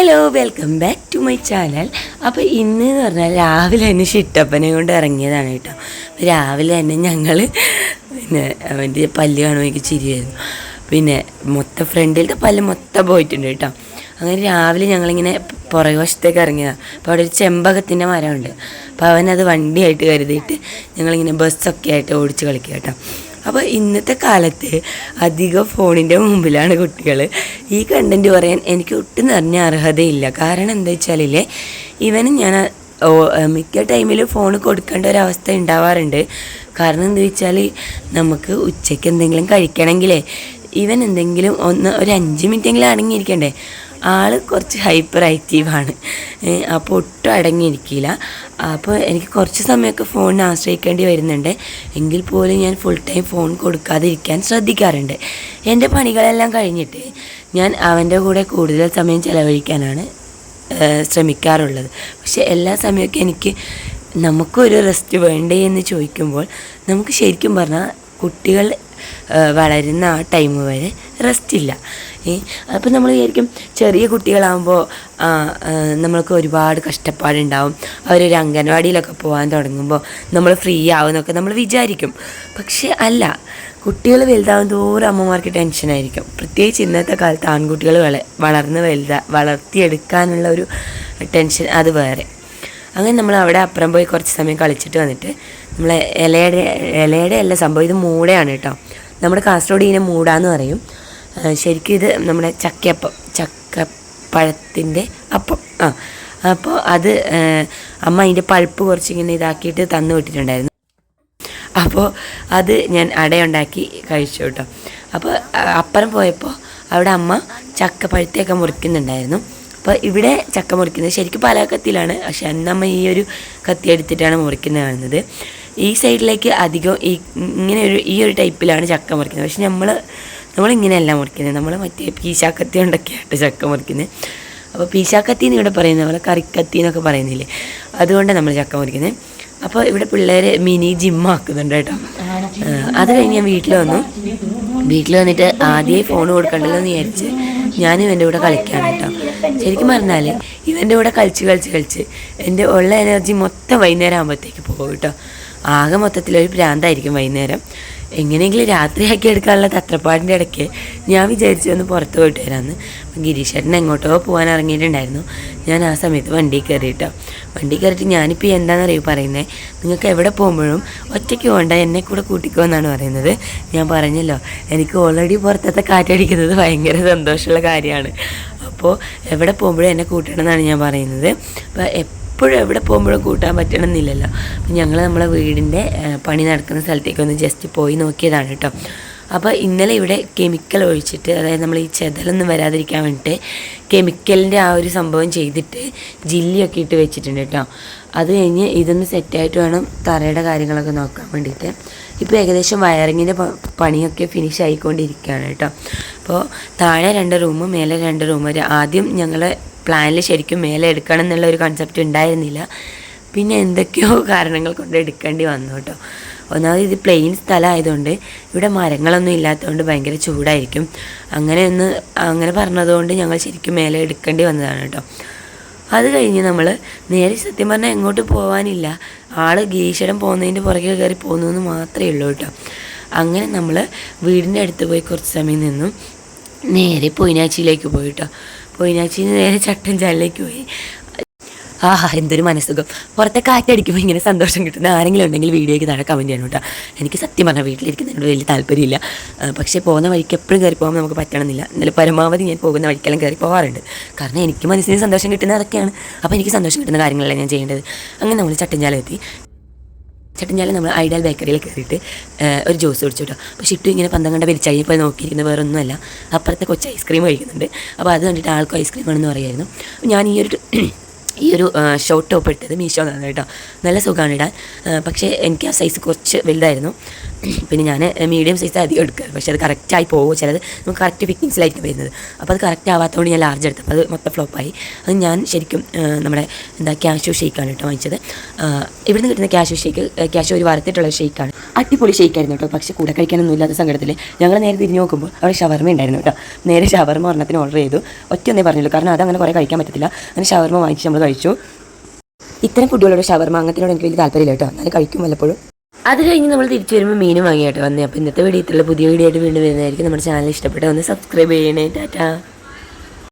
Hello, welcome back to my channel. അപ്പോൾ ഇന്ന് എന്ന് പറഞ്ഞാൽ രാവിലെ തന്നെ ഷിട്ടപ്പനെ കൊണ്ട് ഇറങ്ങിയതാണ് കേട്ടോ. രാവിലെ തന്നെ ഞങ്ങൾ അവൻ്റെ പല്ല് കാണുമ്പോൾ എനിക്ക് ചിരിയായിരുന്നു. മൊത്തം ഫ്രണ്ടിലത്തെ പല്ല് മൊത്തം പോയിട്ടുണ്ട് കേട്ടോ. അങ്ങനെ രാവിലെ ഞങ്ങളിങ്ങനെ പുറകു വശത്തേക്ക് ഇറങ്ങിയതാണ്. അപ്പോൾ അവിടെ ഒരു ചെമ്പകത്തിൻ്റെ മരമുണ്ട്. അപ്പോൾ അവനത് വണ്ടിയായിട്ട് കരുതിയിട്ട് ഞങ്ങളിങ്ങനെ ബസ്സൊക്കെ ആയിട്ട് ഓടിച്ച് കളിക്കുക കേട്ടോ. അപ്പോൾ ഇന്നത്തെ കാലത്ത് അധികം ഫോണിൻ്റെ മുമ്പിലാണ് കുട്ടികൾ. ഈ കണ്ടൻറ്റ് പറയാൻ എനിക്ക് ഒട്ടും നിറഞ്ഞ അർഹതയില്ല. കാരണം എന്താ വെച്ചാലില്ലേ, ഇവനും ഞാൻ മിക്ക ടൈമിലും ഫോൺ കൊടുക്കേണ്ട ഒരവസ്ഥ ഉണ്ടാവാറുണ്ട്. കാരണം എന്താ വെച്ചാൽ നമുക്ക് ഉച്ചയ്ക്ക് എന്തെങ്കിലും കഴിക്കണമെങ്കിലേ ഇവൻ എന്തെങ്കിലും ഒരു 5 മിനിറ്റെങ്കിലും അടങ്ങിയിരിക്കണ്ടേ. ആൾ കുറച്ച് ഹൈപ്പർ ആക്റ്റീവാണ്. അപ്പോൾ ഒട്ടും അടങ്ങിയിരിക്കില്ല. അപ്പോൾ എനിക്ക് കുറച്ച് സമയമൊക്കെ ഫോണിനെ ആശ്രയിക്കേണ്ടി വരുന്നുണ്ട്. എങ്കിൽ പോലും ഞാൻ ഫുൾ ടൈം ഫോൺ കൊടുക്കാതിരിക്കാൻ ശ്രദ്ധിക്കാറുണ്ട്. എൻ്റെ പണികളെല്ലാം കഴിഞ്ഞിട്ട് ഞാൻ അവൻ്റെ കൂടെ കൂടുതൽ സമയം ചിലവഴിക്കാനാണ് ശ്രമിക്കാറുള്ളത്. പക്ഷേ എല്ലാ സമയമൊക്കെ നമുക്കൊരു റെസ്റ്റ് വേണ്ടേ എന്ന് ചോദിക്കുമ്പോൾ നമുക്ക് ശരിക്കും പറഞ്ഞാൽ കുട്ടികൾ വളരുന്ന ആ ടൈം വരെ റെസ്റ്റില്ല. അപ്പോൾ നമ്മൾ വിചാരിക്കും ചെറിയ കുട്ടികളാകുമ്പോൾ നമ്മൾക്ക് ഒരുപാട് കഷ്ടപ്പാടുണ്ടാവും. അവരൊരു അംഗൻവാടിയിലൊക്കെ പോകാൻ തുടങ്ങുമ്പോൾ നമ്മൾ ഫ്രീ ആവുമെന്നൊക്കെ നമ്മൾ വിചാരിക്കും. പക്ഷേ അല്ല, കുട്ടികൾ വലുതാവും തോറും അമ്മമാർക്ക് ടെൻഷനായിരിക്കും. പ്രത്യേകിച്ച് ഇന്നത്തെ കാലത്ത് ആൺകുട്ടികൾ വളർന്ന് വളർത്തിയെടുക്കാനുള്ള ഒരു ടെൻഷൻ അത് വേറെ. അങ്ങനെ നമ്മൾ അവിടെ അപ്പുറം പോയി കുറച്ച് സമയം കളിച്ചിട്ട് വന്നിട്ട് നമ്മളെ ഇലയുടെ അല്ല സംഭവം, ഇത് മൂടയാണ് കേട്ടോ. നമ്മുടെ കാസർഗോഡ് ഇതിനെ മൂടാന്ന് പറയും. ശരിക്കും ഇത് നമ്മുടെ ചക്കപ്പഴത്തിൻ്റെ അപ്പം. അപ്പോൾ അത് അമ്മ അതിൻ്റെ പൾപ്പ് കുറച്ചിങ്ങനെ ഇതാക്കിയിട്ട് തന്നു വിട്ടിട്ടുണ്ടായിരുന്നു. അപ്പോൾ അത് ഞാൻ അടയുണ്ടാക്കി കഴിച്ചു കേട്ടോ. അപ്പോൾ അപ്പുറം പോയപ്പോൾ അവിടെ അമ്മ ചക്കപ്പഴത്തെയൊക്കെ മുറിക്കുന്നുണ്ടായിരുന്നു. അപ്പോൾ ഇവിടെ ചക്ക മുറിക്കുന്നത് ശരിക്കും പലകത്തിലാണ്, പക്ഷെ അന്നമ്മ ഈ ഒരു കത്തി എടുത്തിട്ടാണ് മുറിക്കുന്നത് കാണുന്നത്. ഈ സൈഡിലേക്ക് അധികം ഈ ഒരു ടൈപ്പിലാണ് ചക്ക മുറിക്കുന്നത്. പക്ഷെ നമ്മളിങ്ങനെയല്ല മുറിക്കുന്നത്, നമ്മൾ മറ്റേ പീശാക്കത്തി കൊണ്ടൊക്കെയായിട്ട് ചക്ക മുറിക്കുന്നത്. അപ്പോൾ പീശാക്കത്തി എന്ന് ഇവിടെ പറയുന്ന പോലെ കറിക്കത്തി എന്നൊക്കെ പറയുന്നില്ലേ, അതുകൊണ്ടാണ് നമ്മൾ ചക്ക മുറിക്കുന്നത്. അപ്പോൾ ഇവിടെ പിള്ളേർ മിനി ജിമ്മാക്കുന്നുണ്ട് കേട്ടോ. അത് കഴിഞ്ഞ് ഞാൻ വീട്ടിൽ വന്നിട്ട് ആദ്യമേ ഫോൺ കൊടുക്കണ്ടല്ലോ എന്ന് വിചാരിച്ച് ഞാനും ഇവൻ്റെ കൂടെ കളിക്കുകയാണ് കേട്ടോ. ശരിക്കും പറഞ്ഞാൽ ഇവൻ്റെ കൂടെ കളിച്ച് എൻ്റെ ഉള്ള എനർജി മൊത്തം വൈകുന്നേരം ആകുമ്പോഴത്തേക്ക് പോകും കേട്ടോ. ആകെ മൊത്തത്തിലൊരു ഭ്രാന്തായിരിക്കും വൈകുന്നേരം. എങ്ങനെയെങ്കിലും രാത്രിയാക്കി എടുക്കാനുള്ള തത്രപ്പാടിൻ്റെ ഇടയ്ക്ക് ഞാൻ വിചാരിച്ചു ഒന്ന് പുറത്ത് പോയിട്ട് വരാമെന്ന്. ഗിരീഷേട്ടൻ എങ്ങോട്ടോ പോകാൻ ഇറങ്ങിയിട്ടുണ്ടായിരുന്നു. ഞാൻ ആ സമയത്ത് വണ്ടി കയറിയിട്ട് ഞാനിപ്പോൾ എന്താണെന്നറിയോ പറയുന്നത്, നിങ്ങൾക്ക് എവിടെ പോകുമ്പോഴും ഒറ്റയ്ക്ക് പോകണ്ട, എന്നെ കൂടെ കൂട്ടിക്കോ എന്നാണ് പറയുന്നത്. ഞാൻ പറഞ്ഞല്ലോ, എനിക്ക് ഓൾറെഡി പുറത്തത്തെ കാറ്റടിക്കുന്നത് ഭയങ്കര സന്തോഷമുള്ള കാര്യമാണ്. അപ്പോൾ എവിടെ പോകുമ്പോഴും എന്നെ കൂട്ടണം എന്നാണ് ഞാൻ പറയുന്നത്. അപ്പോൾ എപ്പോഴും എവിടെ പോകുമ്പോഴും കൂട്ടാൻ പറ്റണമെന്നില്ലല്ലോ. അപ്പം ഞങ്ങൾ നമ്മളെ വീടിൻ്റെ പണി നടക്കുന്ന സ്ഥലത്തേക്കൊന്ന് ജസ്റ്റ് പോയി നോക്കിയതാണ് കേട്ടോ. അപ്പോൾ ഇന്നലെ ഇവിടെ കെമിക്കൽ ഒഴിച്ചിട്ട്, അതായത് നമ്മൾ ഈ ചെതലൊന്നും വരാതിരിക്കാൻ വേണ്ടിയിട്ട് കെമിക്കലിൻ്റെ ആ ഒരു സംഭവം ചെയ്തിട്ട് ജില്ലിയൊക്കെ ഇട്ട് വെച്ചിട്ടുണ്ട് കേട്ടോ. അത് കഴിഞ്ഞ് ഇതൊന്ന് സെറ്റായിട്ട് വേണം തറയുടെ കാര്യങ്ങളൊക്കെ നോക്കാൻ വേണ്ടിയിട്ട്. ഇപ്പോൾ ഏകദേശം വയറിങ്ങിൻ്റെ പണിയൊക്കെ ഫിനിഷ് ആയിക്കൊണ്ടിരിക്കുകയാണ് കേട്ടോ. അപ്പോൾ താഴെ 2 റൂമും മേലെ 2 റൂം. ആദ്യം ഞങ്ങൾ പ്ലാനിൽ ശരിക്കും മേലെ എടുക്കണം എന്നുള്ള ഒരു കൺസെപ്റ്റ് ഉണ്ടായിരുന്നില്ല. പിന്നെ എന്തൊക്കെയോ കാരണങ്ങൾ കൊണ്ട് എടുക്കേണ്ടി വന്നു കേട്ടോ. ഒന്നാമത് ഇത് പ്ലെയിൻ സ്ഥലമായതുകൊണ്ട് ഇവിടെ മരങ്ങളൊന്നും ഇല്ലാത്തതുകൊണ്ട് ഭയങ്കര ചൂടായിരിക്കും. അങ്ങനെ പറഞ്ഞതുകൊണ്ട് ഞങ്ങൾ ശരിക്കും മേലെ എടുക്കേണ്ടി വന്നതാണ് കേട്ടോ. അത് കഴിഞ്ഞ് നമ്മൾ നേരെ സത്യം പറഞ്ഞാൽ എങ്ങോട്ട് പോകാനില്ല, ഗീശ്വരം പോകുന്നതിൻ്റെ പുറകെ കയറി പോകുന്നു എന്ന് മാത്രമേ ഉള്ളൂ കേട്ടോ. അങ്ങനെ നമ്മൾ വീടിൻ്റെ അടുത്ത് പോയി കുറച്ച് സമയം നിന്നു. നേരെ പൊയിനാച്ചിയിലേക്ക് പോയി കേട്ടോ. പൊയിനാച്ചിയിൽ നിന്ന് നേരെ ചട്ടഞ്ചാലിലേക്ക് പോയി. എന്തൊരു മനസ്സുഖം. പുറത്തെ കാറ്റടിക്കുമ്പോൾ ഇങ്ങനെ സന്തോഷം കിട്ടുന്ന ആരെങ്കിലും ഉണ്ടെങ്കിൽ വീഡിയോയ്ക്ക് താഴെ കമൻറ്റ് ചെയ്യണം കേട്ടോ. എനിക്ക് സത്യം പറഞ്ഞാൽ വീട്ടിലിരിക്കുന്നതിനോട് വലിയ താല്പര്യമില്ല. പക്ഷേ പോകുന്ന വഴിക്ക് എപ്പോഴും കയറി പോകാൻ നമുക്ക് പറ്റണമെന്നില്ല. എന്നാലും പരമാവധി ഞാൻ പോകുന്ന വഴിക്കെല്ലാം കയറി പോകാറുണ്ട്. കാരണം എനിക്ക് മനസ്സിന് സന്തോഷം കിട്ടുന്ന അതൊക്കെയാണ്. അപ്പോൾ എനിക്ക് സന്തോഷം കിട്ടുന്ന കാര്യങ്ങളല്ല ഞാൻ ചെയ്യേണ്ടത്. അങ്ങനെ നമ്മൾ ചട്ടഞ്ചാലെത്തി. നമ്മൾ ഐഡിയൽ ബേക്കറിയിൽ കയറിയിട്ട് ഒരു ജ്യൂസ് കുടിച്ചു കേട്ടോ. അപ്പോൾ ഷിട്ടു ഇങ്ങനെ 12 പെരിച്ചായി ഇപ്പോൾ നോക്കിയിരിക്കുന്നത് വേറൊന്നുമല്ല, അപ്പുറത്തെ കൊച്ചു ഐസ്ക്രീം കഴിക്കുന്നുണ്ട്. അപ്പോൾ അത് കണ്ടിട്ട് ആൾക്കും ഐസ്ക്രീം ആണെന്ന് പറയുമായിരുന്നു. ഞാൻ ഈ ഒരു ഷോർട്ട് ടോപ്പ് എടുത്തത് മീഷോ എന്നാണ് കേട്ടോ. നല്ല സുഖമാണ് ഇടാൻ. പക്ഷേ എനിക്ക് ആ സൈസ് കുറച്ച് വലുതായിരുന്നു. പിന്നെ ഞാൻ മീഡിയം സൈസ് അധികം എടുക്കുക, പക്ഷേ അത് കറക്റ്റായി പോകും. ചിലത് നമുക്ക് കറക്റ്റ് ഫിറ്റിങ്സിലായിരിക്കും വരുന്നത്. അപ്പോൾ അത് കറക്റ്റ് ആവാത്തതുകൊണ്ട് ഞാൻ ലാർജ് എടുത്തത്. അപ്പോൾ അത് മൊത്തം ഫ്ലോപ്പായി. അത് ഞാൻ ശരിക്കും നമ്മുടെ കാഷ്യൂ ഷേക്കാണ് കേട്ടോ വാങ്ങിച്ചത്. ഇവിടുന്ന് കിട്ടുന്ന കാഷ്യൂ ഒരു വറുത്തിട്ടുള്ള ഷേക്കാണ്. അടിപൊളി ഷേക്കായിരുന്നു കേട്ടോ. പക്ഷേ കൂടെ കഴിക്കാനൊന്നും ഇല്ലാത്ത സങ്കടത്തിൽ ഞങ്ങൾ നേരെ തിരിഞ്ഞ് നോക്കുമ്പോൾ അവിടെ ഷവർമ ഉണ്ടായിരുന്നു കേട്ടോ. നേരെ ഷവർമ ഒരെണ്ണത്തിന് ഓർഡർ ചെയ്തു. ഒറ്റയൊന്നേ പറഞ്ഞുള്ളൂ, കാരണം അതങ്ങനെ കുറേ കഴിക്കാൻ പറ്റത്തില്ല. അങ്ങനെ ഷവർമ വാങ്ങിച്ച് നമ്മൾ കഴിച്ചു. ഇത്തരം ഫുഡുകളോട് ഷവർമ അങ്ങനത്തിനോട് എനിക്ക് വലിയ താല്പര്യമില്ല കേട്ടോ, എന്നാലും കഴിക്കും വല്ലപ്പോഴും. അത് കഴിഞ്ഞ് നമ്മൾ തിരിച്ചു വരുമ്പോൾ മീനും വാങ്ങിയായിട്ട് വന്നേ. അപ്പോൾ ഇന്നത്തെ വീഡിയോ ഇത്രയുള്ള പുതിയ വീഡിയോ ആയിട്ട് വീണ്ടും വരുന്നതായിരിക്കും. നമ്മുടെ ചാനൽ ഇഷ്ടപ്പെട്ട ഒന്ന് സബ്സ്ക്രൈബ് ചെയ്യണേ. ടാറ്റാ.